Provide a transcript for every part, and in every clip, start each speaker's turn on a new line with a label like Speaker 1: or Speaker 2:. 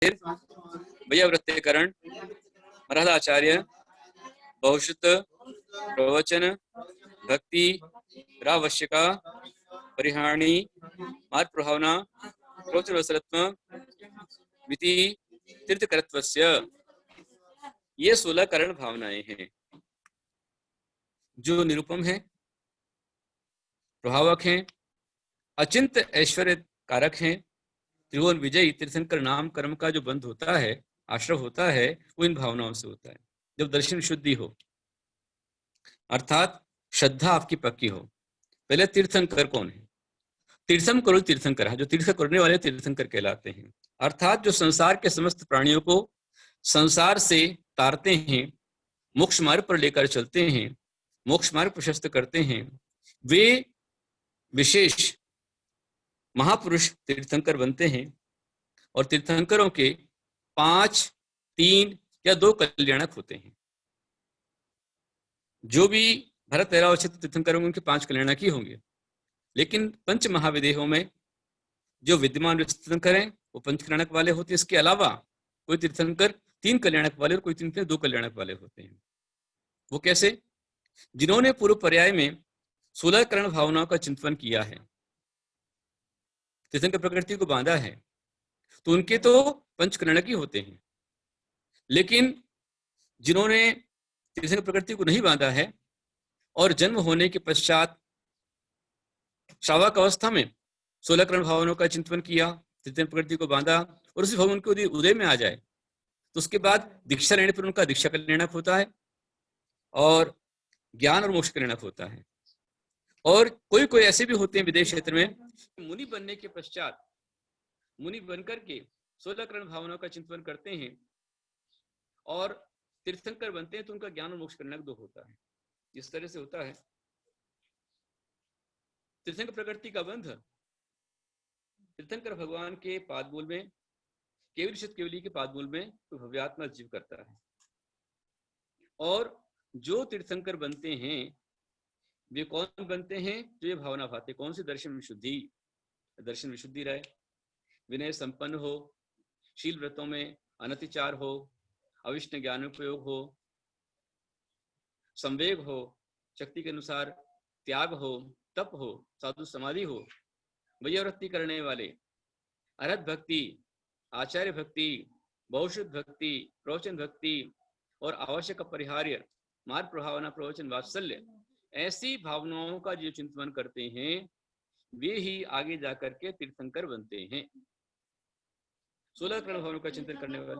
Speaker 1: वैयावृत्तिकरण मरहदाचार्य बहुश्रुत प्रवचन भक्ति रावश्यका परिहाणी मार्ग प्रभावना प्रोचरवसरत्व मिति तीर्थकरत्वस्य ये 16 करण भावनाएं हैं जो निरूपम है, प्रभावक हैं, अचिंत ऐश्वर्य कारक हैं, त्रिभुवन विजयी तीर्थंकर नाम कर्म का जो बंध होता है, आश्रय होता है, वो इन भावनाओं से होता है। जब दर्शन शुद्धि हो अर्थात श्रद्धा आपकी पक्की हो। पहले तीर्थंकर कौन है? तीर्थम करो तीर्थंकर, जो तीर्थ करने वाले तीर्थंकर कहलाते हैं। अर्थात जो संसार के समस्त प्राणियों को संसार से तारते हैं, मोक्ष मार्ग पर लेकर चलते हैं, मोक्ष मार्ग प्रशस्त करते हैं, वे विशेष महापुरुष तीर्थंकर बनते हैं। और तीर्थंकरों के 5, 3 या 2 कल्याणक होते हैं। जो भी भरत ऐरावत तीर्थंकर होंगे उनके 5 कल्याणक ही होंगे, लेकिन पंच महाविदेहों में जो विद्यमान तीर्थंकर हैं वो 5 कल्याणक वाले होते हैं। इसके अलावा कोई तीर्थंकर 3 कल्याणक वाले और कोई तीर्थंकर 2 कल्याणक वाले होते हैं। वो कैसे? जिन्होंने पूर्व पर्याय में 16 करण भावनाओं का चिंतन किया है, तीर्थंकर प्रकृति को बांधा है, तो उनके तो 5 कल्याणक ही होते हैं। लेकिन जिन्होंने तीर्थंकर प्रकृति को नहीं बांधा है और जन्म होने के पश्चात श्रावक अवस्था में 16 करण भावनाओं का चिंतन किया, तीर्थंकर प्रकृति को बांधा और उसी भवन के उदय में आ जाए, तो उसके बाद दीक्षा लेने पर उनका दीक्षा कल्याणक होता है और ज्ञान और मोक्ष कल्याणक होता है। और कोई कोई ऐसे भी होते हैं विदेश क्षेत्र में, मुनि बनने के पश्चात मुनि बनकर के 16 करण भावनाओं का चिंतन करते हैं और तीर्थंकर बनते हैं, तो उनका ज्ञान और मोक्ष कल्याणक 2 होता है। इस तरह से होता है। तीर्थंकर प्रकृति का बंध तीर्थंकर भगवान के पादमूल में, केवल शुद्ध केवली के पादमूल में तो भव्यात्मा जीव करता है। और जो तीर्थंकर बनते हैं वे कौन बनते हैं? जो ये भावना भाते। कौन सी? दर्शन विशुद्धि। दर्शन विशुद्धि रहे, विनय संपन्न हो, शील व्रतों में अनतिचार हो, अविष्ण ज्ञान उपयोग हो, संवेग हो, शक्ति के अनुसार त्याग हो, तप हो, साधु समाधि हो, वैयावृत्ति करने वाले, अरहत भक्ति, आचार्य भक्ति, बहुश्रुत भक्ति, प्रवचन भक्ति और आवश्यक अपरिहार्य मार्ग प्रभावना प्रवचन वात्सल्य, ऐसी भावनाओं का जो चिंतन करते हैं वे ही आगे जाकर के तीर्थंकर बनते हैं। 16 करण भावनाओं का चिंतन करने वाले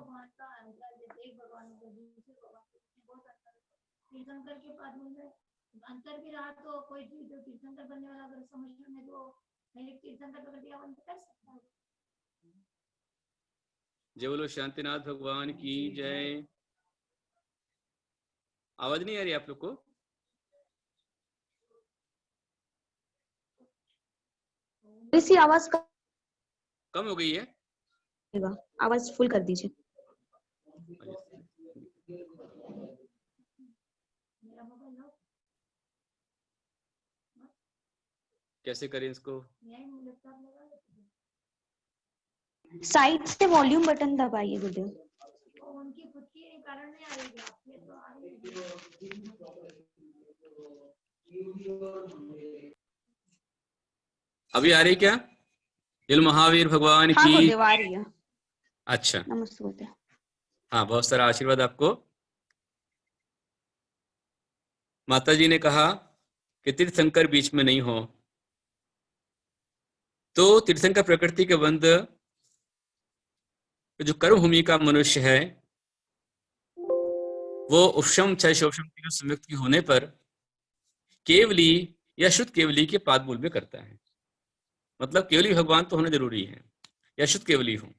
Speaker 2: तीर्थंकर के पादमूल में अंतर भी रहा तो कोई जो तीर्थंकर बनने वाला अगर समझ में तो एक तीर्थंकर प्रकृति अवंत कर सकता है।
Speaker 1: जय बोलो शांतिनाथ भगवान की जय। आवाज नहीं आ रही आप लोग को?
Speaker 3: इसी आवाज
Speaker 1: कम हो गई है?
Speaker 3: आवाज फुल कर दीजिए।
Speaker 1: कैसे करें इसको?
Speaker 3: साइड से वॉल्यूम बटन दबाइए गुरुदेव।
Speaker 2: उनकी खुद की कारण नहीं आ रही है, आपके तो आ रही है।
Speaker 1: अभी आ रही क्या? दिल महावीर भगवान
Speaker 3: हाँ,
Speaker 1: की।
Speaker 3: आ रही है।
Speaker 1: अच्छा,
Speaker 3: नमस्ते गुरुदेव।
Speaker 1: हाँ, बहुत सारा आशीर्वाद आपको। माता जी ने कहा कि तीर्थंकर बीच में नहीं हो, तो तीर्थंकर प्रकृति के बंध जो कर्म भूमि का मनुष्य है वो उपशम चाहे शोषम की संयुक्त की होने पर केवली या शुद्ध केवली के पादमूल में करता है। मतलब केवली भगवान तो होना जरूरी है या शुद्ध केवली हो,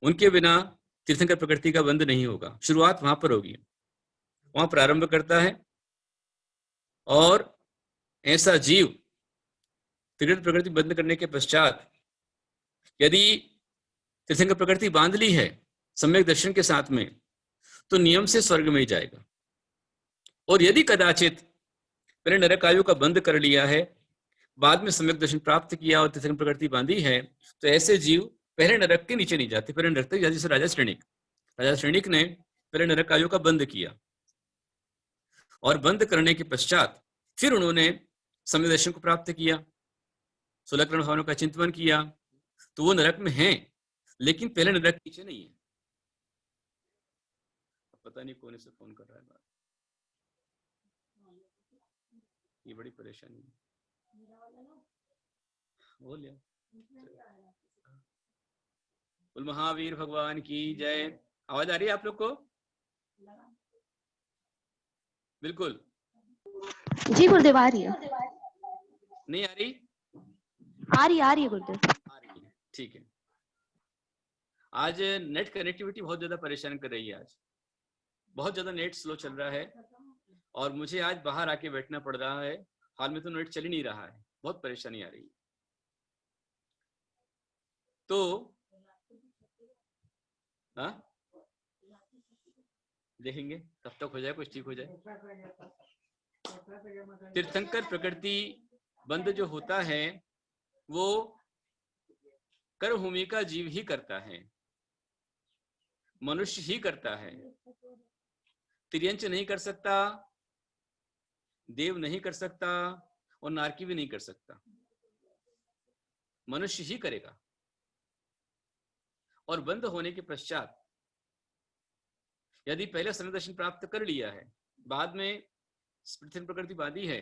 Speaker 1: उनके बिना तीर्थंकर प्रकृति का बंध नहीं होगा। शुरुआत वहां पर होगी, वहां प्रारंभ करता है। और ऐसा जीव तीर्थंकर प्रकृति बंद करने के पश्चात यदि तीर्थंकर प्रकृति बांध ली है सम्यक दर्शन के साथ में, तो नियम से स्वर्ग में ही जाएगा। और यदि कदाचित पहले नरक आयु का बंध कर लिया है, बाद में सम्यक दर्शन प्राप्त किया और तीर्थंकर प्रकृति बांधी है, तो ऐसे जीव पहले नरक के नीचे नहीं जाते, पहले नरक तक जाते। जैसे राजा श्रेणिक ने पहले नरक आयु का बंद किया और बंद करने के पश्चात फिर उन्होंने सम्यक दर्शन को प्राप्त किया, 16 करण भावनाओं का चिंतन किया, तो वो नरक में हैं, लेकिन पहले नरक के नीचे नहीं है। पता नहीं कौन से फोन कर रहा है बात, ये बड़ी परेशानी है। बोलिए। बोल महावीर भगवान की जय। आवाज आ रही है आप लोग को? बिल्कुल।
Speaker 3: जी गुरुदेव आ रही है।
Speaker 1: नहीं आ रही?
Speaker 3: आ रही है गुरुदेव।
Speaker 1: आ रही है, ठीक है। आज नेट कनेक्टिविटी बहुत ज्यादा परेशान कर रही है। आज बहुत ज्यादा नेट स्लो चल रहा है और मुझे आज बाहर आके बैठना पड़ रहा है। हाल में तो नेट चल ही नहीं रहा है, बहुत परेशानी आ रही है। तो देखेंगे कब तक हो जाए, कुछ ठीक हो जाए। तीर्थंकर प्रकृति बंद जो होता है वो कर्म भूमि का जीव ही करता है, मनुष्य ही करता है। तिर्यंच नहीं कर सकता, देव नहीं कर सकता और नारकी भी नहीं कर सकता, मनुष्य ही करेगा। और बंद होने के पश्चात यदि पहले सम्यक दर्शन प्राप्त कर लिया है, बाद में प्रकृतिवादी है,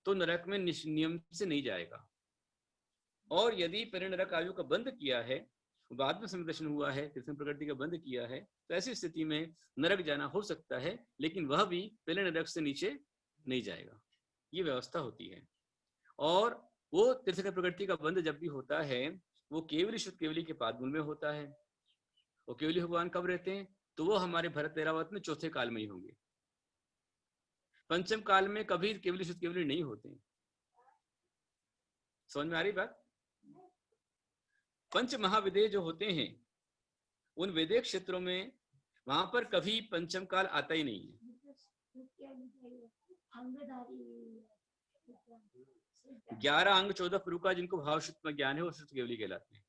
Speaker 1: तो नरक में नियम से नहीं जाएगा। और यदि पहले नरक आयु का बंद किया है, बाद में सम्यक दर्शन हुआ है, तीर्थन प्रकृति का बंद किया है, तो ऐसी स्थिति में नरक जाना हो सकता है, लेकिन वह भी पहले नरक से नीचे नहीं जाएगा। ये व्यवस्था होती है। और वो तीर्थंकर प्रकृति का बंद जब भी होता है, वो केवली शुद्ध केवली के पादमूल में होता है। वो केवली भगवान कब रहते हैं? तो वो हमारे भरत ऐरावत में चौथे काल में ही होंगे। पंचम काल में कभी केवली शुद्ध केवली नहीं होते। समझ में आ रही बात? पंच महाविदेय जो होते हैं, उन वेदे क्षेत्रों में वहां पर कभी पंचम काल आता ही नहीं है। 11 अंग 14 पुरु का जिनको भाव शुद्ध में ज्ञान है वो शुद्ध केवली कहलाते हैं।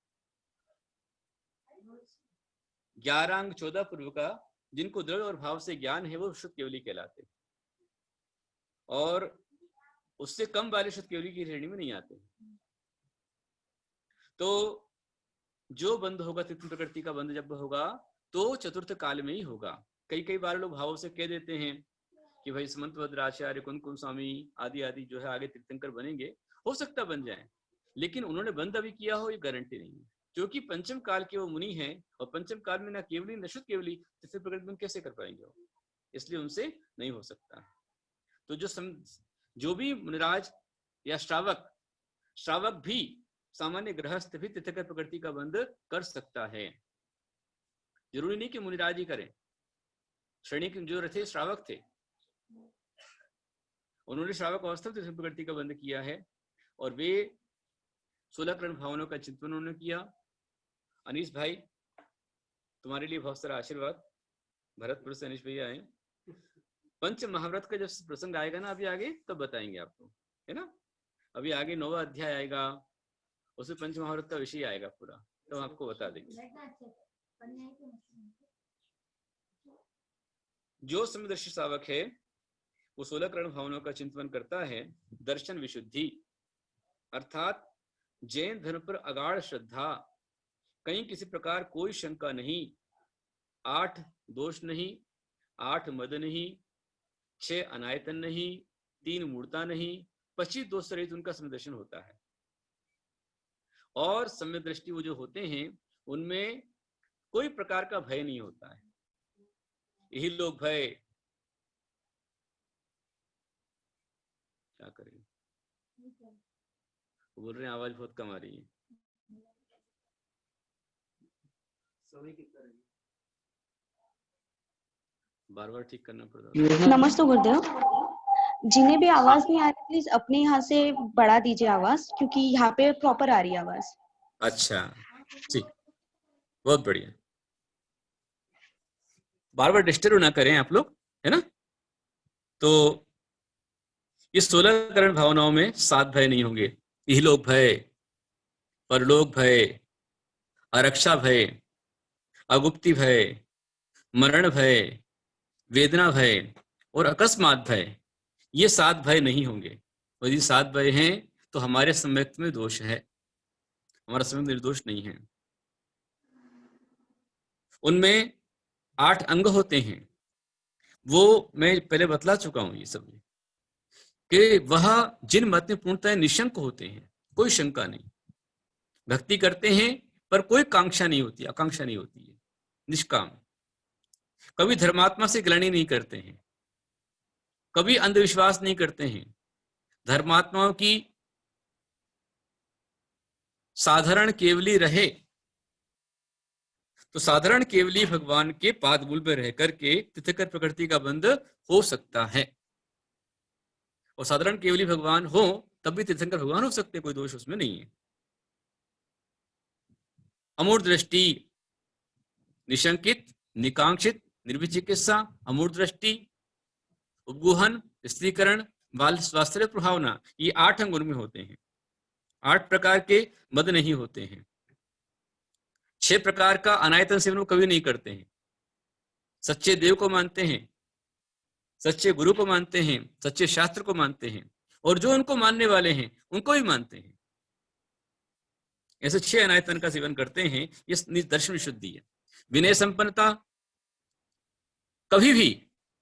Speaker 1: 11 अंग 14 पुरु का जिनको दृढ़ और भाव से ज्ञान है वो शुद्ध केवली कहलाते हैं, और उससे कम वाले शुद्ध केवली की श्रेणी में नहीं आते। तो जो बंद होगा, तीर्थन प्रकृति का बंद जब होगा तो चतुर्थ काल में ही होगा। कई बार लोग भावों से कह देते हैं कि भाई समंत भद्राचार्य, कुंकुम स्वामी आदि आदि जो है आगे तीर्थंकर बनेंगे, हो सकता बन जाए, लेकिन उन्होंने बंद अभी किया हो ये गारंटी नहीं है, क्योंकि पंचम काल के वो मुनि हैं और पंचम काल में ना केवली न शुद्ध केवली, तीर्थन प्रकृति बंद कैसे कर पाएंगे वो? इसलिए उनसे नहीं हो सकता। तो जो भी मुनिराज या श्रावक भी, सामान्य गृहस्थ भी तीर्थंकर प्रकृति का बंद कर सकता है। जरूरी नहीं कि मुनिराज ही करें। श्रेणी जो थे श्रावक थे, उन्होंने श्रावक अवस्था में तीर्थंकर प्रकृति का बंद किया है, और वे 16 करण भावनाओं का चिंतन उन्होंने किया। अनीश भाई, तुम्हारे लिए बहुत सारा आशीर्वाद। भरतपुर से अनीश भैया आए। पंच महाव्रत का जब प्रसंग आएगा ना अभी आगे, तब बताएंगे आपको, है ना। अभी आगे 9वां अध्याय आएगा, उसमें पंच महाव्रत का विषय आएगा पूरा, तो आपको बता देंगे। जो समदर्शी श्रावक है वो 16 करण भावनाओं का चिंतन करता है। दर्शन विशुद्धि अर्थात जैन धर्म पर अगाढ़ श्रद्धा, कहीं किसी प्रकार कोई शंका नहीं, 8 दोष नहीं, 8 मद नहीं, 6 अनायतन नहीं, 3 मूर्ता नहीं, 25 दोष रहित उनका समदर्शन होता है। और सम्यक दृष्टि वो जो होते हैं उनमें कोई प्रकार का भय नहीं होता है। यही लोग भय क्या करें, बोल रहे हैं आवाज बहुत कम आ रही है। बार बार ठीक करना पड़ता है।
Speaker 3: नमस्ते गुरुदेव, जिन्हें भी आवाज नहीं आ रही प्लीज अपने यहाँ से बढ़ा दीजिए आवाज, क्योंकि यहाँ पे प्रॉपर आ रही है आवाज।
Speaker 1: अच्छा ठीक, बहुत बढ़िया। बार बार डिस्टर्ब ना करें आप लोग, है ना। तो इस 16 करण भावनाओं में 7 भय नहीं होंगे। यही लोग भय, परलोक भय, आरक्षा भय, अगुप्ति भय, मरण भय, वेदना भय और अकस्मात भय, ये 7 भय नहीं होंगे। और यदि 7 भय हैं तो हमारे सम्यक्त में दोष है, हमारा सम्यक्त निर्दोष नहीं है। उनमें 8 अंग होते हैं, वो मैं पहले बतला चुका हूं ये सब, कि वह जिन मत में पूर्णतः निशंक होते हैं, कोई शंका नहीं, भक्ति करते हैं पर कोई कांक्षा नहीं होती, आकांक्षा नहीं होती है, निष्काम, कभी धर्मात्मा से ग्लानि नहीं करते हैं, कभी अंधविश्वास नहीं करते हैं, धर्मात्माओं की साधारण केवली रहे तो साधारण केवली भगवान के पादमूल में रह करके तीर्थंकर प्रकृति का बंध हो सकता है, और साधारण केवली भगवान हो तब भी तीर्थंकर भगवान हो सकते, कोई दोष उसमें नहीं है। अमूढ़ दृष्टि, निशंकित, निकांक्षित, निर्विचिकित्सा, अमूढ़ दृष्टि, उपगुहन, स्त्रीकरण, बाल स्वास्थ्य प्रभावना, ये 8 अंग उनमें होते हैं। 8 प्रकार के मद नहीं होते हैं। 6 प्रकार का अनायतन सेवन कभी नहीं करते हैं। सच्चे देव को मानते हैं, सच्चे गुरु को मानते हैं, सच्चे शास्त्र को मानते हैं, और जो उनको मानने वाले हैं उनको भी मानते हैं। ऐसे 6 अनायतन का सेवन करते हैं, ये दर्शन विशुद्धि है। विनय संपन्नता, कभी भी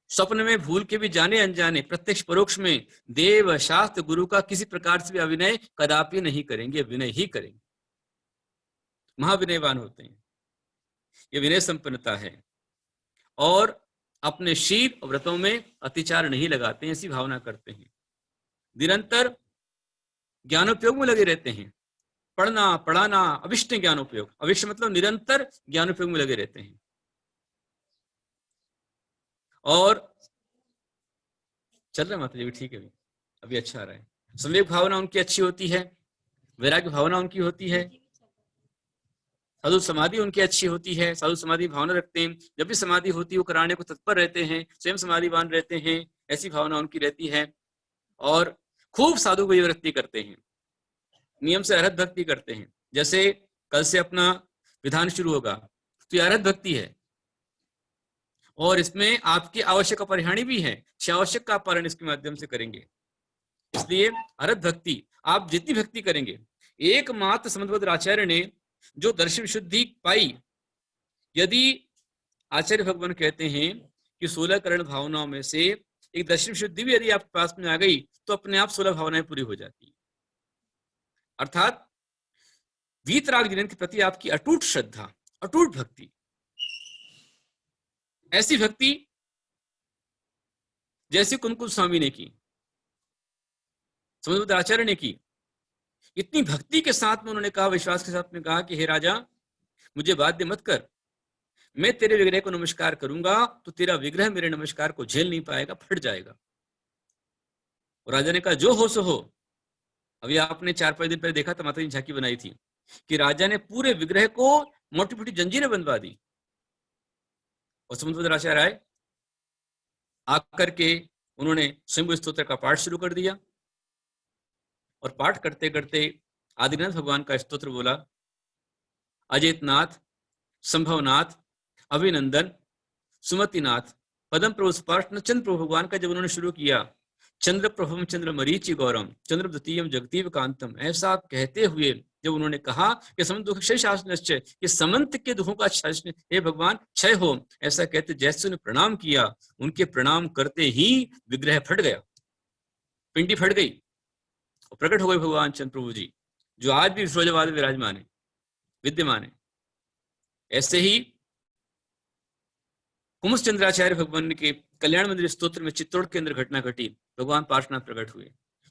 Speaker 1: स्वप्न में भूल के भी जाने अनजाने प्रत्यक्ष परोक्ष में देव शास्त्र गुरु का किसी प्रकार से भी अविनय कदापि नहीं करेंगे, विनय ही करेंगे, महाविनयवान होते हैं, ये विनय संपन्नता है। और अपने शील और व्रतों में अतिचार नहीं लगाते हैं, ऐसी भावना करते हैं। निरंतर ज्ञानोपयोग में लगे रहते हैं, पढ़ना पढ़ाना, अभिष्ट ज्ञानोपयोग, अभिष्ट मतलब निरंतर ज्ञानोपयोग में लगे रहते हैं। और चल रहा है माता जी, ठीक है, अभी अच्छा आ रहा है। संवेग भावना उनकी अच्छी होती है, वैराग्य भावना उनकी होती है, साधु समाधि उनकी अच्छी होती है, साधु समाधि भावना रखते हैं, जब भी समाधि होती है वो कराने को तत्पर रहते हैं, स्वयं समाधिवान रहते हैं, ऐसी भावना उनकी रहती है। और खूब साधु को वृत्ति करते हैं, नियम से अरहत भक्ति करते हैं। जैसे कल से अपना विधान शुरू होगा तो ये अरहत भक्ति है, और इसमें आपकी आवश्यक अपरिहाणी भी है, 6 आवश्यक का पालन इसके माध्यम से करेंगे। इसलिए अरहत भक्ति, आप जितनी भक्ति करेंगे, एकमात्र समन्वय आचार्य ने जो दर्शन शुद्धि पाई, यदि आचार्य भगवान कहते हैं कि 16 करण भावनाओं में से एक दर्शन शुद्धि भी यदि आपके पास में आ गई तो अपने आप 16 भावनाएं पूरी हो जाती है। अर्थात वीतराग जिनके प्रति आपकी अटूट श्रद्धा, अटूट भक्ति, ऐसी भक्ति जैसे कुमकुम स्वामी ने की, समन्वय आचार्य ने की, इतनी भक्ति के साथ में उन्होंने कहा, विश्वास के साथ में कहा कि हे राजा, मुझे बाध्य मत कर, मैं तेरे विग्रह को नमस्कार करूंगा तो तेरा विग्रह मेरे नमस्कार को झेल नहीं पाएगा, फट जाएगा। और राजा ने कहा जो हो सो हो। अभी आपने 4-5 दिन पहले देखा था, माता जी झांकी बनाई थी कि राजा ने पूरे विग्रह को मोटी मोटी जंजीरें बंधवा दी, और समन्वय आचार्य आए, आकर के उन्होंने स्वयं स्तोत्र का पाठ शुरू कर दिया, और पाठ करते करते आदिनाथ भगवान का स्तोत्र बोला, अजेतनाथ, संभवनाथ, अभिनंदन, सुमतिनाथ, पदम प्रभु स्पर्श, चंद्र प्रभु भगवान का जब उन्होंने शुरू किया, चंद्र प्रभुम चंद्र मरीचि गौरम चंद्र द्वितीयम जगदीव कांतम, ऐसा कहते हुए जब उन्होंने कहा कि समंत दुख क्षय शासनश्चय, कि समंत के दुखों का शासन हे भगवान क्षय हो, ऐसा कहते जैसे उन्हें प्रणाम किया, उनके प्रणाम करते ही विग्रह फट गया, पिंडी फट गई, और प्रकट हो गए भगवान चंद्र प्रभु जी, जो आज भी विश्वजवाद विराजमान है, विद्यमान है। ऐसे ही कुमुस चंद्राचार्य भगवान के कल्याण मंदिर स्तोत्र में चित्तौड़ के अंदर घटना घटी, भगवान पार्श्वनाथ प्रकट हुए।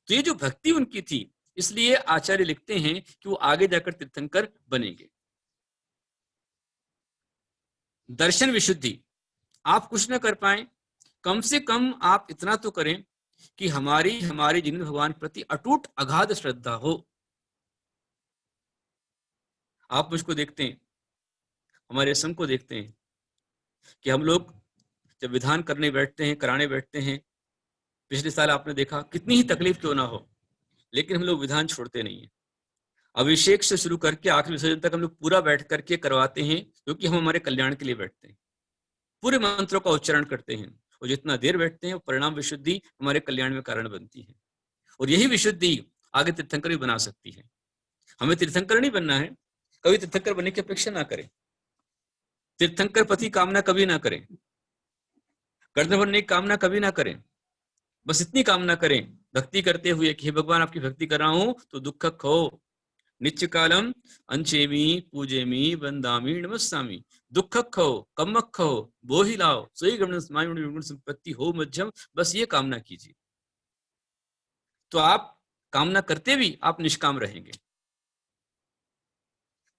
Speaker 1: तो ये जो भक्ति उनकी थी, इसलिए आचार्य लिखते हैं कि वो आगे जाकर तीर्थंकर बनेंगे। दर्शन विशुद्धि, आप कुछ न कर पाए, कम से कम आप इतना तो करें कि हमारी जिन भगवान प्रति अटूट अगाध श्रद्धा हो। आप मुझको देखते हैं, हमारे संघ को देखते हैं कि हम लोग जब विधान करने बैठते हैं, कराने बैठते हैं, पिछले साल आपने देखा कितनी ही तकलीफ क्यों ना हो, लेकिन हम लोग विधान छोड़ते नहीं है। अभिषेक से शुरू करके आखिरी विसर्जन तक हम लोग पूरा बैठ करके करवाते हैं, क्योंकि हम हमारे कल्याण के लिए बैठते हैं, पूरे मंत्रों का उच्चारण करते हैं, और जितना देर बैठते हैं परिणाम विशुद्धि हमारे कल्याण में कारण बनती है। और यही विशुद्धि आगे तीर्थंकर भी बना सकती है। हमें तीर्थंकर नहीं बनना है, कभी तीर्थंकर बनने की अपेक्षा ना करें, तीर्थंकर पति कामना कभी ना करें, कर्तव्य बनने की कामना कभी ना करें, बस इतनी कामना करें भक्ति करते हुए कि हे भगवान आपकी भक्ति कर रहा हूं तो दुख खो नित्य कालम अंचेमी पूजेमी वंदामी नमस्सामी, दुख खो कम खो बोहि लाओ सोई गण संपत्ति हो मध्यम, बस ये कामना कीजिए तो आप कामना करते भी आप निष्काम रहेंगे।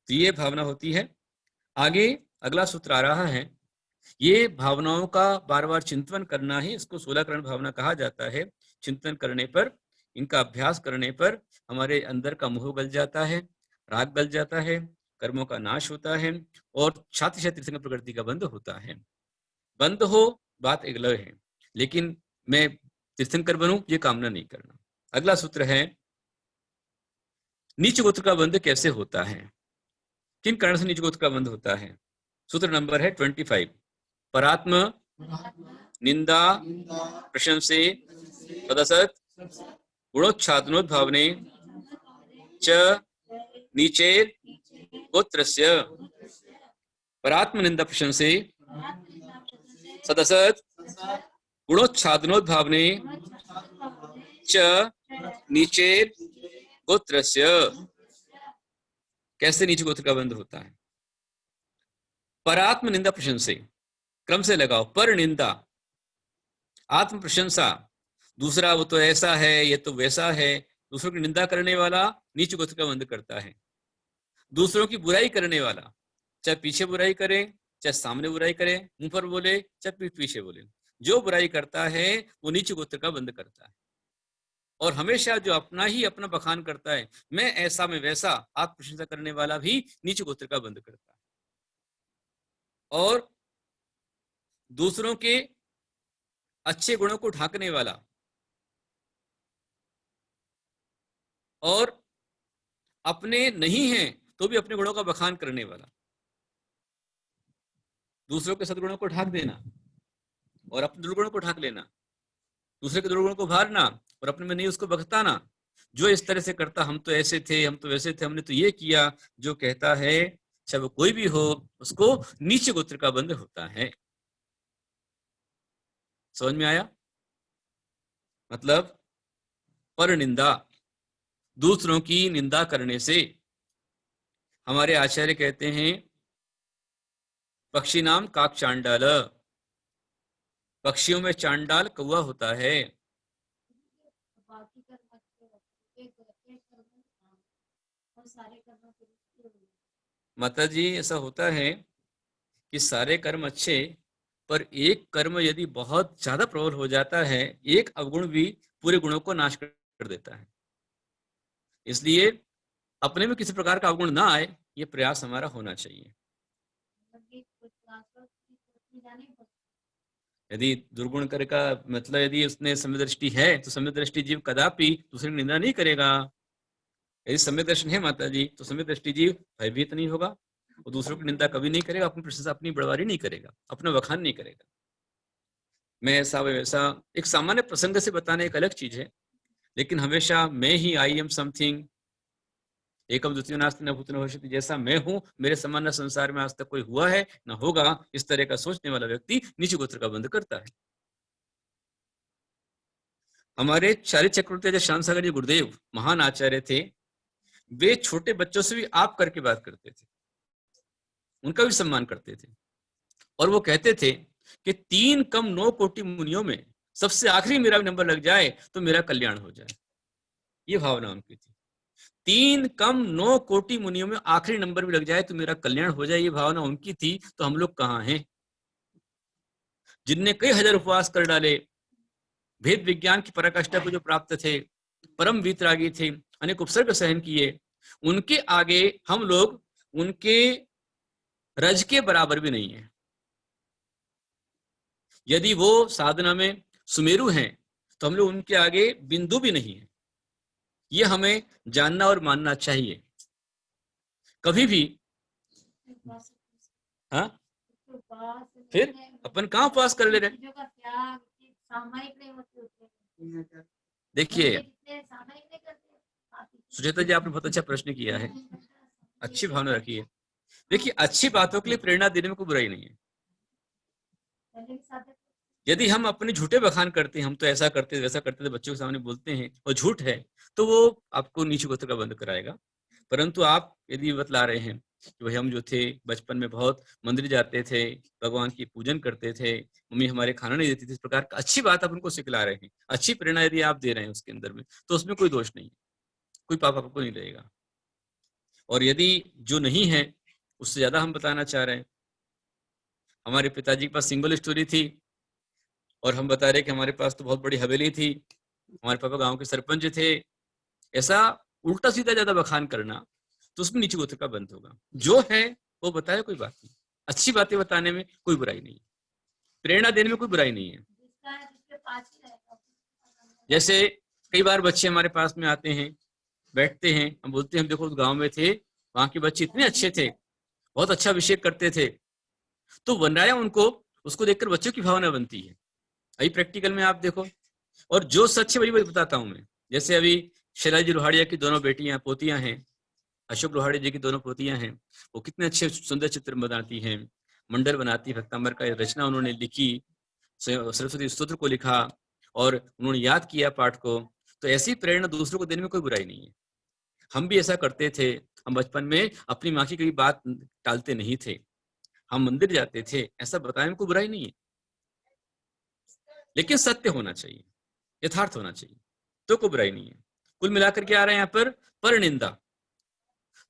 Speaker 1: तो ये भावना होती है। आगे अगला सूत्र आ रहा है, ये भावनाओं का बार बार चिंतन करना ही इसको 16 करण भावना कहा जाता है। चिंतन करने पर, इनका अभ्यास करने पर हमारे अंदर का मोह गल जाता है, राग गल जाता है, कर्मों का नाश होता है और छाती तीर्थंकर प्रकृति का बंध होता है। बंद हो बात एक अलग है, लेकिन मैं तीर्थंकर बनूं ये कामना नहीं करना। अगला सूत्र है, नीच गोत्र का बंध कैसे होता है, किन कारण से नीच गोत्र का बंध होता है। सूत्र नंबर है 25, परात्म निंदा प्रशंसे तदसत गुणोच्छादनोद्भावने च नीचे गोत्रस्य। परात्म निंदा प्रशंसे सदसत गुणोच्छादनोद्भावने च नीचे गोत्रस्य। कैसे नीचे गोत्र का बंध होता है। परात्म निंदा प्रशंसे, क्रम से लगाओ, पर निंदा आत्म प्रशंसा, दूसरा वो तो ऐसा है ये तो वैसा है, दूसरों की निंदा करने वाला नीच गोत्र का बंध करता है। दूसरों की बुराई करने वाला, चाहे पीछे बुराई करे चाहे सामने बुराई करे, मुंह पर बोले चाहे पीठ पीछे बोले, जो बुराई करता है वो नीच गोत्र का बंध करता है। और हमेशा जो अपना ही अपना बखान करता है, मैं ऐसा मैं वैसा, आत्म प्रशंसा करने वाला भी नीच गोत्र का बंध करता है। और दूसरों के अच्छे गुणों को ढांकने वाला और अपने नहीं है तो भी अपने गुणों का बखान करने वाला, दूसरों के सद्गुणों को ढांक देना और अपने दुर्गुणों को ढांक लेना, दूसरे के दुर्गुणों को भारना और अपने में नहीं उसको बखताना। जो इस तरह से करता, हम तो ऐसे थे, हम तो वैसे थे, हमने तो ये किया, जो कहता है चाहे वो कोई भी हो, उसको नीचे गोत्र का बंध होता है। समझ में आया? मतलब पर निंदा, दूसरों की निंदा करने से, हमारे आचार्य कहते हैं पक्षी नाम काक चांडाल, पक्षियों में चांडाल कौवा होता है। माता जी ऐसा होता है कि सारे कर्म अच्छे, पर एक कर्म यदि बहुत ज्यादा प्रबल हो जाता है, एक अवगुण भी पूरे गुणों को नाश कर देता है। इसलिए अपने में किसी प्रकार का अवगुण ना आए, ये प्रयास हमारा होना चाहिए। यदि दुर्गुण कर का मतलब यदि उसने सम्यक दृष्टि है तो सम्यक दृष्टि जीव कदापि दूसरे की निंदा नहीं करेगा। यदि सम्यक दर्शन है माता जी तो सम्यक दृष्टि जीव भयभीत नहीं होगा, वो दूसरों की निंदा कभी नहीं करेगा, अपनी प्रशंसा अपनी बड़वारी नहीं करेगा, अपना वखान नहीं करेगा। मैं ऐसा वैसा एक सामान्य प्रसंग से बताने एक अलग चीज है, लेकिन हमेशा मैं ही, आई एम समथिंग, एकम द्वितीयो नास्ति न भूतो न भविष्यति, जैसा मैं हूं मेरे समान न संसार में आज तक कोई हुआ है न होगा, इस तरह का सोचने वाला व्यक्ति नीच गोत्र का बंध करता है। हमारे चारित्र चक्रवर्ती श्याम सागर जी गुरुदेव महान आचार्य थे, वे छोटे बच्चों से भी आप करके बात करते थे, उनका भी सम्मान करते थे, और वो कहते थे कि 3 कम 9 कोटि मुनियों में सबसे आखिरी मेरा भी नंबर लग जाए तो मेरा कल्याण हो जाए। ये भावना उनकी थी। 3 कम 9 कोटि मुनियों में आखिरी नंबर भी लग जाए तो मेरा कल्याण हो जाए, ये भावना उनकी थी। तो हम लोग कहाँ हैं? जिनने कई हजार उपवास कर डाले, भेद विज्ञान की पराकाष्ठा को जो प्राप्त थे, परम वीतरागी थे, अनेक उपसर्ग सहन किए, उनके आगे हम लोग उनके रज के बराबर भी नहीं है। यदि वो साधना में सुमेरु हैं तो हम लोग उनके आगे बिंदु भी नहीं है। ये हमें जानना और मानना चाहिए। कभी भी। हाँ, फिर अपन कहाँ उपवास कर ले रहे? देखिए सुचेता जी, आपने बहुत अच्छा प्रश्न किया है, अच्छी भावना रखी है। देखिए, अच्छी बातों के लिए प्रेरणा देने में कोई बुराई नहीं है। यदि हम अपने झूठे बखान करते हैं, हम तो ऐसा करते वैसा करते थे, बच्चों के सामने बोलते हैं और झूठ है, तो वो आपको नीचे गोत्र का बंद कराएगा। परंतु आप यदि बतला रहे हैं कि भाई हम जो थे बचपन में बहुत मंदिर जाते थे, भगवान की पूजन करते थे, मम्मी हमारे खाना नहीं देती थी, इस प्रकार का अच्छी बात आप उनको सिखला रहे हैं, अच्छी प्रेरणा यदि आप दे रहे हैं उसके अंदर में, तो उसमें कोई दोष नहीं है, कोई पाप आपको नहीं लगेगा। और यदि जो नहीं है उससे ज्यादा हम बताना चाह रहे हैं, हमारे पिताजी के पास सिंगल स्टोरी थी और हम बता रहे कि हमारे पास तो बहुत बड़ी हवेली थी, हमारे पापा गांव के सरपंच थे, ऐसा उल्टा सीधा ज्यादा बखान करना तो उसमें नीचे गोत्र का बंद होगा। जो है वो बताए, कोई बात नहीं, अच्छी बातें बताने में कोई बुराई नहीं, प्रेरणा देने में कोई बुराई नहीं है। जैसे कई बार बच्चे हमारे पास में आते हैं, बैठते हैं, हम बोलते हैं हम देखो उस गांव में थे, वहां के बच्चे इतने अच्छे थे, बहुत अच्छा अभिषेक करते थे, तो बनाया उनको, उसको देखकर बच्चों की भावना बनती है। अभी प्रैक्टिकल में आप देखो, और जो सच है वही बताता हूं मैं। जैसे अभी शैला जी लोहाड़िया की दोनों बेटियां पोतियां हैं, अशोक लोहाड़ी जी की दोनों पोतियां हैं, वो कितने अच्छे सुंदर चित्र बनाती हैं, मंडल बनाती, भक्तांबर का रचना उन्होंने लिखी, सरस्वती स्तोत्र को लिखा और उन्होंने याद किया पाठ को। तो ऐसी प्रेरणा दूसरों को देने में कोई बुराई नहीं है। हम भी ऐसा करते थे, हम बचपन में अपनी माँ की कोई बात टालते नहीं थे, हम मंदिर जाते थे, ऐसा बताने में कोई बुराई नहीं है, लेकिन सत्य होना चाहिए, यथार्थ होना चाहिए, तो कोई बुराई नहीं है। कुल मिलाकर के आ रहे हैं यहाँ पर निंदा,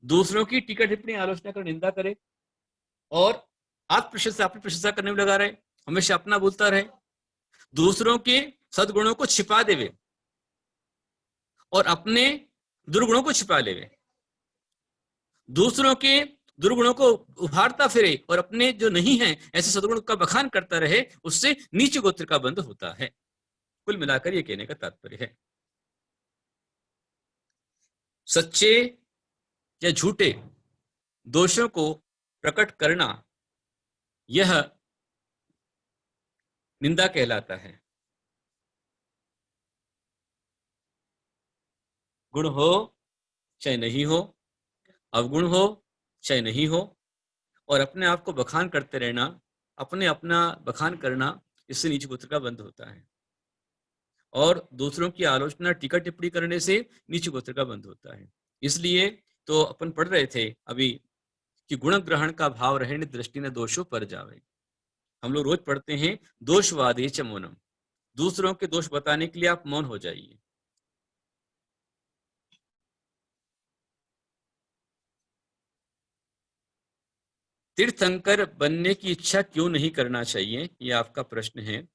Speaker 1: दूसरों की टीका टिप्पणी आलोचना कर निंदा करे और आत्म प्रशंसा अपनी प्रशंसा करने में लगा रहे, हमेशा अपना बोलता रहे, दूसरों के सद्गुणों को छिपा देवे और अपने दुर्गुणों को छिपा लेवे, दूसरों के दुर्गुणों को उभारता फिरे और अपने जो नहीं है ऐसे सद्गुणों का बखान करता रहे, उससे नीच गोत्र का बंध होता है। कुल मिलाकर ये कहने का तात्पर्य है, सच्चे या झूठे दोषों को प्रकट करना यह निंदा कहलाता है। गुण हो चाहे नहीं हो, अवगुण हो चाहे नहीं हो, और अपने आप को बखान करते रहना, अपना बखान करना, इससे नीच गोत्र का बंध होता है। और दूसरों की आलोचना टीका टिप्पणी करने से नीच गोत्र का बंध होता है। इसलिए तो अपन पढ़ रहे थे अभी कि गुण ग्रहण का भाव रहे दृष्टि न दोषों पर जावे। हम लोग रोज पढ़ते हैं दोषवादे च मौनम, दूसरों के दोष बताने के लिए आप मौन हो जाइए। तीर्थंकर बनने की इच्छा क्यों नहीं करना चाहिए, ये आपका प्रश्न है।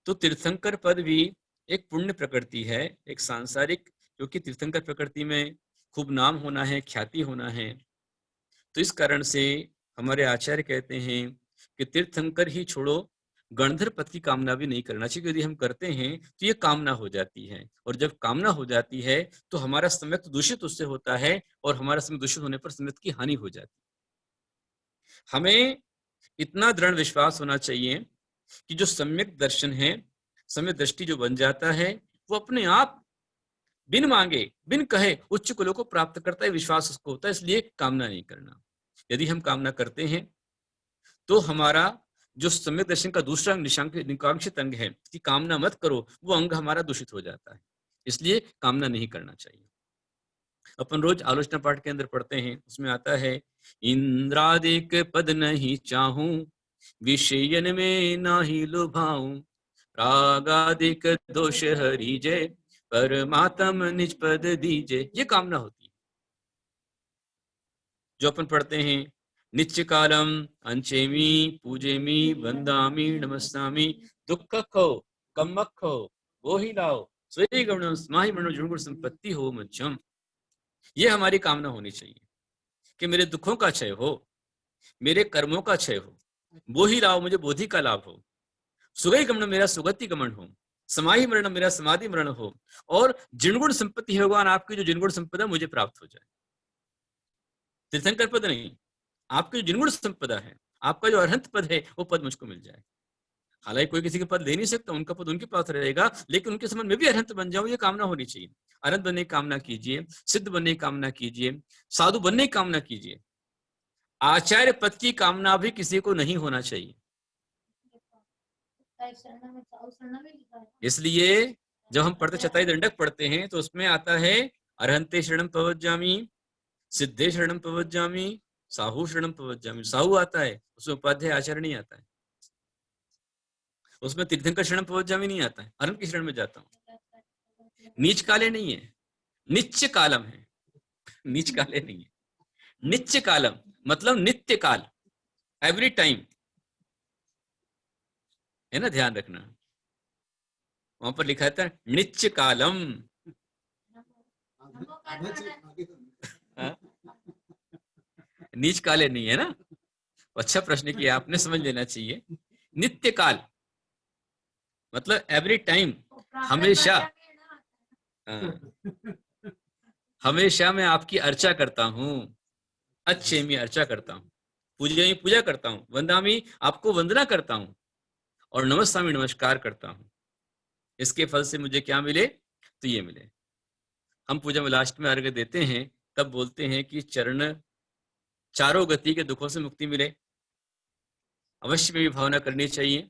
Speaker 1: तो तीर्थंकर पद भी एक पुण्य प्रकृति है, एक सांसारिक, क्योंकि तीर्थंकर प्रकृति में खूब नाम होना है, ख्याति होना है, तो इस कारण से हमारे आचार्य कहते हैं कि तीर्थंकर ही छोड़ो, गणधर पद की कामना भी नहीं करना चाहिए। यदि हम करते हैं तो ये कामना हो जाती है, और जब कामना हो जाती है तो हमारा सम्यक दूषित उससे होता है, और हमारा सम्यक दूषित होने पर सम्यक की हानि हो जाती है। हमें इतना दृढ़ विश्वास होना चाहिए कि जो सम्यक दर्शन है, सम्यक दृष्टि जो बन जाता है, वो अपने आप बिन मांगे बिन कहे उच्च कुलों को प्राप्त करता है, विश्वास उसको होता है, इसलिए कामना नहीं करना। यदि हम कामना करते हैं तो हमारा जो सम्यक दर्शन का दूसरा निकांक्षित अंग है कि कामना मत करो, वो अंग हमारा दूषित हो जाता है, इसलिए कामना नहीं करना चाहिए। अपन रोज आलोचना पाठ के अंदर पढ़ते हैं, उसमें आता है इंद्रादिक पद नहीं चाहूं, विषयन में नाही लुभाऊं, रागादिक दोष हरिजे, परमात्म निज पद दीजे। ये कामना होती है। जो अपन पढ़ते हैं नित्य कालम अंचेमी पूजेमी वंदामी नमस्तामी, दुख खो कम्मक खो वो ही लाओ, स्वयं गण स्माहि मनो जुणगुण संपत्ति हो मध्यम। ये हमारी कामना होनी चाहिए कि मेरे दुखों का क्षय हो, मेरे कर्मों का क्षय हो, वो ही लाओ मुझे बोधि का लाभ हो, सुगई गमन मेरा सुगति गमन हो, समाधि मरण मेरा समाधि मरण हो, और जिनगुण संपत्ति भगवान आपकी जो जिनगुण संपदा मुझे प्राप्त हो जाए। तीर्थंकर पद नहीं, आपकी जो जिनगुण संपदा है, आपका जो अरहंत पद है, वो पद मुझको मिल जाए। हालांकि कोई किसी के पद ले नहीं सकता, उनका पद उनके पास रहेगा, लेकिन उनके संबंध में भी अरहंत बन जाऊं, ये कामना होनी चाहिए। अरहंत बनने की कामना कीजिए, सिद्ध बनने की कामना कीजिए, साधु बनने की कामना कीजिए। आचार्य पद की कामना भी किसी को नहीं होना चाहिए। इसलिए जब हम पढ़ते चतुराई दंडक पढ़ते हैं तो उसमें आता है अरहंते शरणम पवज्जामि, सिद्धे शरणम पवज्जामि, साहू शरणम पवज्जामि। साहू आता है, उसमें उपाध्याय आचार्य नहीं आता है, उसमें तीर्थंकर शरण पवज्जामि नहीं आता है, अरहंत की शरण में जाता हूँ। नीच काले नहीं है, नित्य कालम है, नीच काले नहीं है, नित्य कालम मतलब नित्य काल, एवरी टाइम है ना, ध्यान रखना। वहां पर लिखा था नित्य कालम। नीच काले नहीं है ना। अच्छा प्रश्न किया आपने, समझ लेना चाहिए। नित्य काल मतलब एवरी टाइम, हमेशा। हमेशा मैं आपकी अर्चा करता हूँ, अच्छे में अर्चा करता हूँ, पूजा में पूजा करता हूँ, वंदामी आपको वंदना करता हूँ, और नमस्तामी नमस्कार करता हूँ। इसके फल से मुझे क्या मिले? तो ये मिले। हम पूजा में लास्ट में अर्घ्य देते हैं, तब बोलते हैं कि चरण चारों गति के दुखों से मुक्ति मिले। अवश्य में भी भावना करनी चाहिए,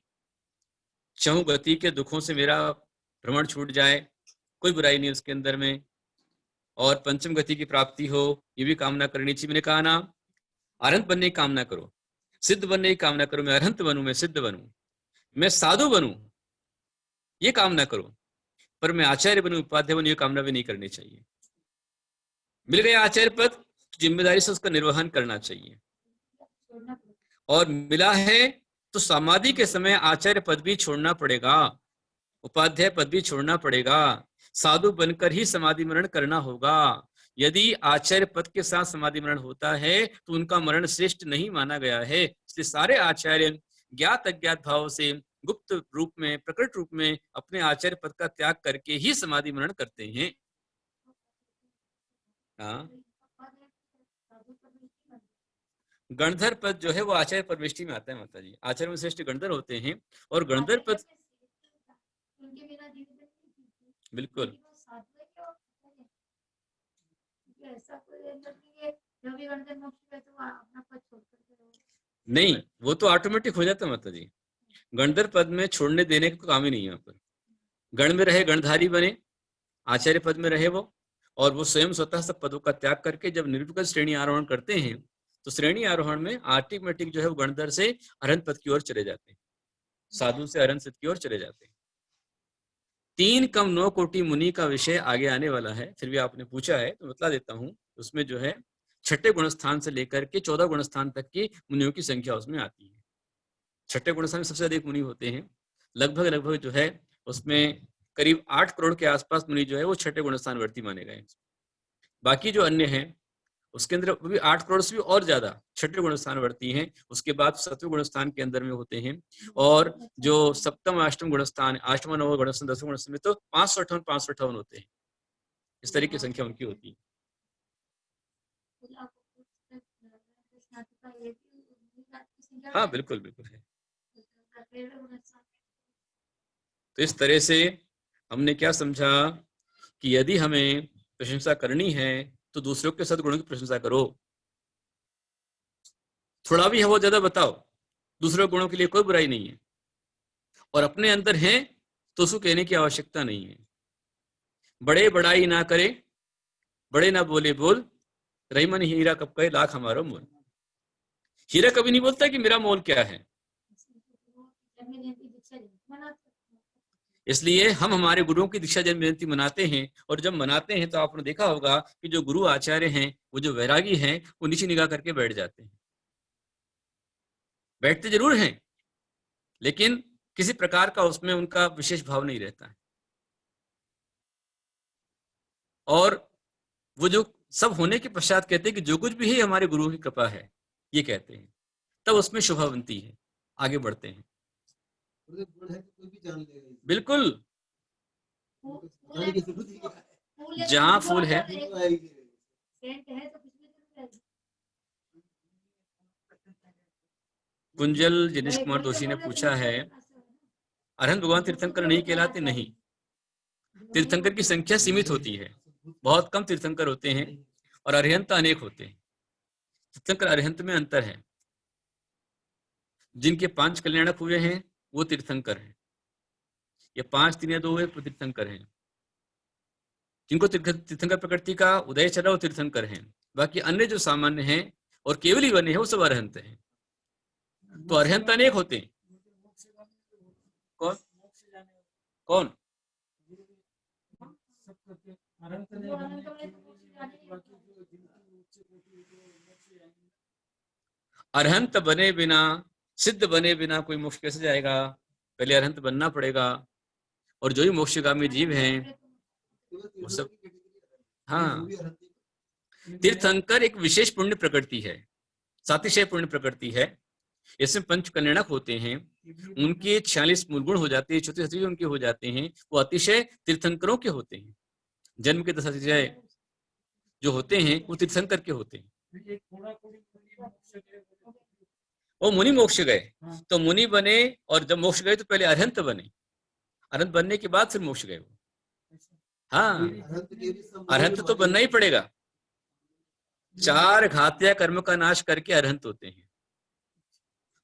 Speaker 1: चहुं गति के दुखों से मेरा भ्रमण छूट जाए, कोई बुराई नहीं उसके अंदर में, और पंचम गति की प्राप्ति हो, ये भी कामना करनी चाहिए। मैंने कहा ना, अरहंत बनने की कामना करो, सिद्ध बनने की कामना करो, मैं अरहंत बनूं, मैं सिद्ध बनूं, मैं साधु बनूं, ये कामना करो, पर मैं आचार्य बनूं, उपाध्याय बनूं, ये कामना भी नहीं करनी चाहिए। मिल गया आचार्य पद, जिम्मेदारी से उसका निर्वहन करना चाहिए। और मिला है तो समाधि के समय आचार्य पद भी छोड़ना पड़ेगा, उपाध्याय पद भी छोड़ना पड़ेगा, साधु बनकर ही समाधि मरण करना होगा। यदि आचार्य पद के साथ समाधि मरण होता है तो उनका मरण श्रेष्ठ नहीं माना गया है। इसलिए सारे आचार्य ज्ञात अज्ञात भाव से गुप्त रूप में, प्रकट रूप में अपने आचार्य पद का त्याग करके ही समाधि मरण करते हैं। हाँ, गणधर पद जो है वो आचार्य परमेष्टि में आता है माता जी। आचार्य में श्रेष्ठ गणधर होते हैं, और गणधर पद बिल्कुल नहीं, वो तो ऑटोमेटिक हो जाता है माता जी। गणधर पद में छोड़ने देने का काम ही नहीं है। यहाँ पर गण में रहे, गणधारी बने, आचार्य पद में रहे वो, और वो स्वयं स्वतः सब पदों का त्याग करके जब निर्विकल्प श्रेणी आरोहण करते हैं तो श्रेणी आरोहण में ऑटोमेटिक जो है वो गणधर से अरहंत पद की ओर चले जाते हैं, साधु से अरहंत पद की ओर चले जाते हैं। 3 कम 9 कोटि मुनि का विषय आगे आने वाला है, फिर भी आपने पूछा है तो बता देता हूँ। उसमें जो है 6ठे गुणस्थान से लेकर के 14 गुणस्थान तक की मुनियों की संख्या उसमें आती है। 6ठे गुणस्थान में सबसे अधिक मुनि होते हैं, लगभग जो है उसमें करीब 8 करोड़ के आसपास मुनि जो है वो 6ठे गुणस्थान वर्ती माने गए। बाकी जो अन्य हैं उसके अंदर भी 8 करोड़ से भी और ज्यादा 6ठे गुणस्थान वर्ती हैं। उसके बाद 7वें गुणस्थान के अंदर में होते हैं, और जो सप्तम अष्टम गुणस्थान, 8वां 9वां गुणस्थान, 10वें गुणस्थान में तो 558 होते हैं। इस तरह की संख्या उनकी होती है। हाँ बिल्कुल बिल्कुल है। तो इस तरह से हमने क्या समझा कि यदि हमें प्रशंसा करनी है तो दूसरों के सद्गुणों की प्रशंसा करो, थोड़ा भी है वो ज्यादा बताओ, दूसरे गुणों के लिए कोई बुराई नहीं है, और अपने अंदर है तो उसको कहने की आवश्यकता नहीं है। बड़े बड़ाई ना करे, बड़े ना बोले बोल, रही मन हीरा कब कहे लाख हमारा मोल। हीरा कभी नहीं बोलता कि मेरा मोल क्या है। इसलिए हम हमारे गुरुओं की दीक्षा जन्म जयंती मनाते हैं, और जब मनाते हैं तो आपने देखा होगा कि जो गुरु आचार्य हैं, वो जो वैरागी हैं, वो नीचे निगाह करके बैठ जाते हैं। बैठते जरूर हैं, लेकिन किसी प्रकार का उसमें उनका विशेष भाव नहीं रहता है। और वो जो सब होने के पश्चात कहते हैं कि जो कुछ भी है हमारे गुरु की कृपा है, ये कहते हैं, तब उसमें शोभा बनती है, आगे बढ़ते हैं। बिल्कुल, जहाँ फूल है, कुंजल जिनेश कुमार दोषी ने पूछा है, अरहंत भगवान तीर्थंकर नहीं कहलाते? नहीं, तीर्थंकर की संख्या सीमित होती है, बहुत कम तीर्थंकर होते हैं और अरिहंत अनेक होते हैं। तीर्थंकर अरिहंत में अंतर है। जिनके 5 कल्याणक हुए हैं वो तीर्थंकर हैं, ये 5 3 या 2 है तीर्थंकर हैं। जिनको तीर्थंकर प्रकृति का उदय चला वो तीर्थंकर हैं। बाकी अन्य जो सामान्य हैं और केवल ही बने हैं वो सब अरहंत हैं। तो अरहंत अनेक होते हैं। कौन कौन? अरहंत बने बिना, सिद्ध बने बिना कोई मोक्ष कैसे जाएगा? पहले अरहंत बनना पड़ेगा। और जो भी मोक्षगामी जीव हैं वो सब, हाँ, तीर्थंकर एक विशेष पुण्य प्रकृति है, सातिशय पुण्य प्रकृति है। इसमें पंच कल्याणक होते हैं, उनके 46 मूल गुण हो जाते हैं, 34 उनके हो जाते हैं, वो अतिशय तीर्थंकरों के होते हैं। जन्म के 10 अतिशय जो होते हैं वो तीर्थंकर के होते हैं। वो मुनि मोक्ष गए, तो मुनि बने और जब मोक्ष गए तो पहले अरहंत बने, अरहंत बनने के बाद फिर मोक्ष गए वो। हाँ, अरहंत तो बनना ही पड़ेगा। 4 घातिया कर्म का नाश करके अरहंत होते हैं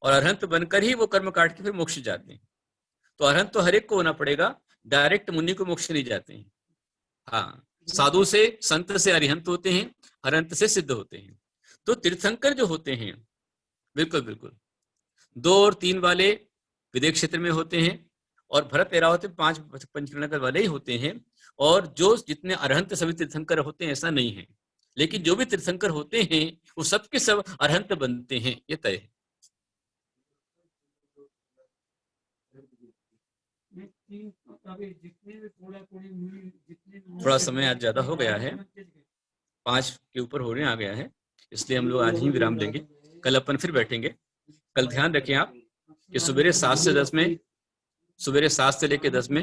Speaker 1: और अरहंत बनकर ही वो कर्म काट के फिर मोक्ष जाते हैं। तो अरहंत तो हर एक को होना पड़ेगा, डायरेक्ट मुनि को मोक्ष नहीं जाते हैं। हाँ, साधु से संत से अरिहंत होते हैं, अरहंत से सिद्ध होते हैं। तो तीर्थंकर जो होते हैं बिल्कुल बिल्कुल 2 और 3 वाले विदेश क्षेत्र में होते हैं और भरत ऐरावत में 5 पंचकर्णकर वाले ही होते हैं। और जो जितने अरहंत सभी तीर्थंकर होते हैं ऐसा नहीं है, लेकिन जो भी तीर्थंकर होते हैं वो सबके सब अरहंत बनते हैं, ये तय है। थोड़ा समय आज ज्यादा हो गया है, 5 के ऊपर होने आ गया है, इसलिए हम लोग आज ही विराम देंगे। कल अपन फिर बैठेंगे। कल ध्यान रखें आप कि सवेरे 7 से 10 में, सवेरे 7 से लेकर 10 में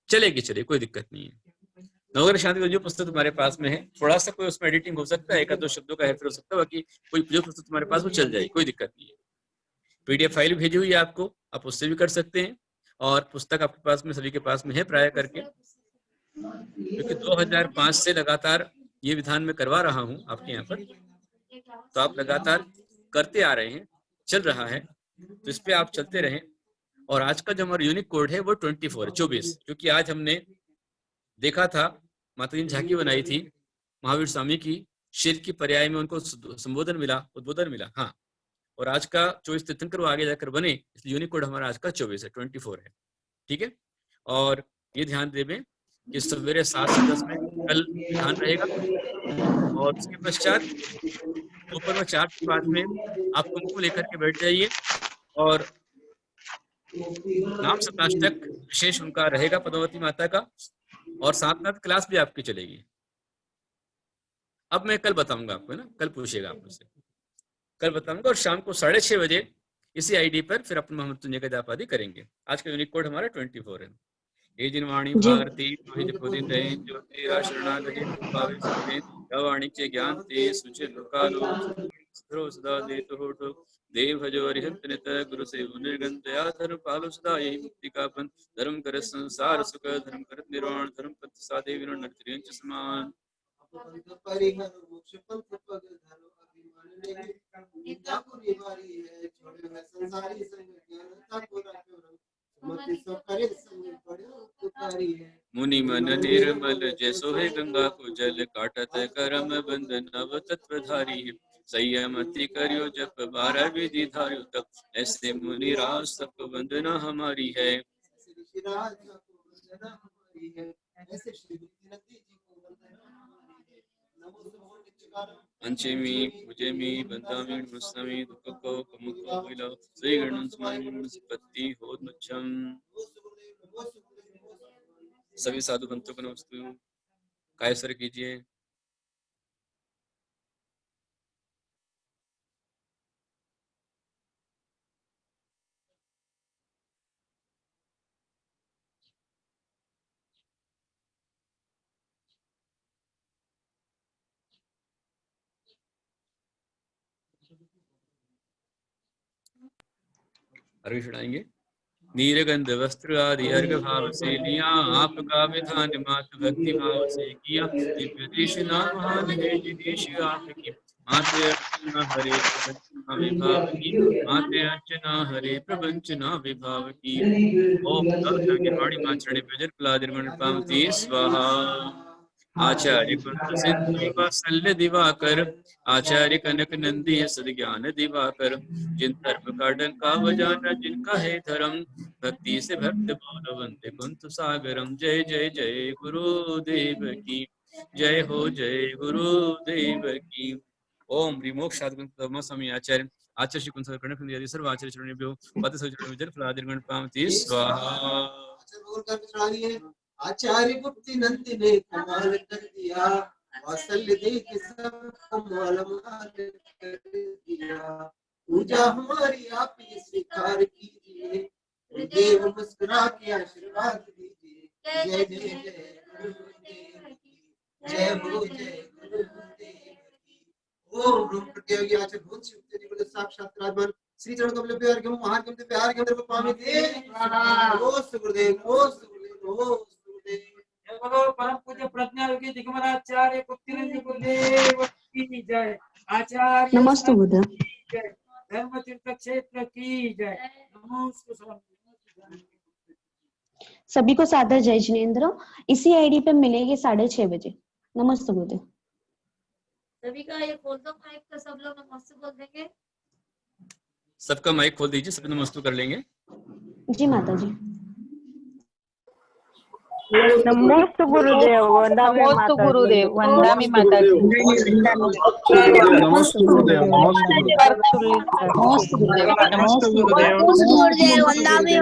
Speaker 1: चलेगी, चले कोई दिक्कत नहीं है। नवग्रह शांति का जो पुस्तक तुम्हारे पास में है, थोड़ा सा कोई उसमें एडिटिंग हो सकता है, 1-2 शब्दों का हेरफेर हो सकता है, बाकी कोई जो पुस्तक तुम्हारे पास वो चल जाएगी, कोई दिक्कत नहीं है। पीडीएफ फाइल भेजी हुई है आपको, आप उससे भी कर सकते हैं और पुस्तक आपके पास में सभी के पास में है प्राय करके, क्योंकि 2005 से लगातार ये विधान में करवा रहा हूँ आपके यहाँ पर, तो आप लगातार करते आ रहे हैं, चल रहा है, तो इस पे आप चलते रहें। और आज का जो हमारा यूनिक कोड है वो 24, क्योंकि आज हमने देखा था माता जी ने झांकी बनाई थी महावीर स्वामी की, शेर की पर्याय में उनको संबोधन मिला, उद्बोधन मिला। हाँ, और आज का 24 तीर्थंकर वो आगे जाकर बने, इसलिए यूनिक कोड हमारा आज का 24 है। ठीक है, और ये ध्यान देवें कि सवेरे 7 से 10 में कल ध्यान रहेगा। और उसके पश्चात दोपहर में 4 के बाद में आप कुमकुम लेकर के बैठ जाइए और नाम सप्ताष्टक विशेष उनका रहेगा पद्मावती माता का, और साथ में क्लास भी आपकी चलेगी। अब मैं कल बताऊंगा आपको, है ना, कल पूछेगा आप मुझसे, कल बताऊंगा। और शाम को 6:30 बजे इसी आईडी पर फिर अपन महामृत्युंजय का जाप आदि करेंगे। आज का यूनिक कोड हमारा 24 है। ये दिन वाणी भारती दिन रहे ज्योति राशरणागति पावे सके वाणी के ज्ञान ते सुचे लोकालो सदा देतो होठो देव भजो हरिहंत नित गुरु से निर्गंत या धर्म पालो सदा यही मुक्ति का पंथ धर्म कर संसार सुख धर्म कर निर्वाण धर्म पथ साधे विनो नरत्रियंच समान परिहर मोक्ष पंथ पग धरो अभिमान नहीं ताको निवारी है छोड़े मैं संसारी संग ज्ञान ताको राखो मति सो करे संग पड़ो पुकारी है मुनि मन निर्मल जैसो है गंगा को जल काटत करम बंध नव तत्वधारी है संयम अति करियो जप 12 विधि धारियो तप ऐसे मुनि राज सबको वंदना हमारी है। अंचेमी भुजेमी बंदामी नमस्तामी दुक्को कमुको विलो श्री गणन स्मरण संपत्ति होत मुच्छम। सभी साधु संतों को नमस्ते, काय सर कीजिए। अर्घ चढ़ाएंगे। नीरगंध वस्त्र आदि अर्घ भाव से लिया, आपका विधान मात भक्ति भाव से किया। दिव्य देश नाम महान है जिदेश आपकी, माते अर्चना हरे प्रवंचना विभाव की, माते अर्चना हरे प्रवंचना विभाव की। ओम तत्सत गिरवाणी माचरणे भजन प्लादिर्मण पावती स्वाहा। आचार्य कुंद सिंधु वात्सल्य दिवाकर, आचार्य कनक नंदी सद्ज्ञान दिवाकर, जिन धर्म का डंका बजाना जिनका है धर्म, भक्ति से भक्त बोल वंदे कुंत सागरम। जय जय जय गुरुदेव की जय हो, जय गुरुदेव की। ओम रिमोक्षाद स्वामी आचार्य आचार्य श्री कुंद कनक नंदी आदि सर्व आचार्य चरणेभ्यो पद सचरण जल फलादिर्गण पावती स्वाहा।
Speaker 4: आचार्य गुप्ति नंदी ने कमाल कर दिया, वात्सल्य देख सबको माल कर दिया। पूजा हमारी आप ही स्वीकार कीजिए, देव मुस्कुरा के आशीर्वाद दीजिए। जय जय जय गुरुदेव की जय हो, जय गुरुदेव की। ओम रूम प्रतियोगी आचार्य भूत शिव जी बोले साक्षात विराजमान श्री चरण कमल प्यार के महान के प्यार के अंदर को पावे दे। ओ गुरुदेव, ओ गुरुदेव, ओ गुरुदेव।
Speaker 5: बोलो परम पूज्य प्रज्ञा योगी दिगंबराचार्य कुत्तिनंदी गुरुदेव की जय। आचार्य
Speaker 3: नमस्ते बुद्ध।
Speaker 5: धर्म तीर्थ क्षेत्र की जय। नमस्ते स्वामी।
Speaker 3: सभी को सादर जय जिनेंद्र। इसी आईडी पे मिलेंगे 6:30 बजे। नमस्ते बुद्ध।
Speaker 2: सभी का ये खोल दो माइक, तो सब लोग नमस्ते बोल देंगे।
Speaker 1: सबका माइक खोल दीजिए, सब नमस्ते कर लेंगे।
Speaker 3: जी माता जी।
Speaker 6: नमोस्तु गुरुदेव, वंदामि गुरुदेव, वंदामि माता जी।
Speaker 7: नमस्ते गुरुदेव, नमस्ते गुरुदेव,
Speaker 6: नमोस्तु गुरुदेव,
Speaker 7: नमस्ते गुरुदेव,
Speaker 8: वंदामि।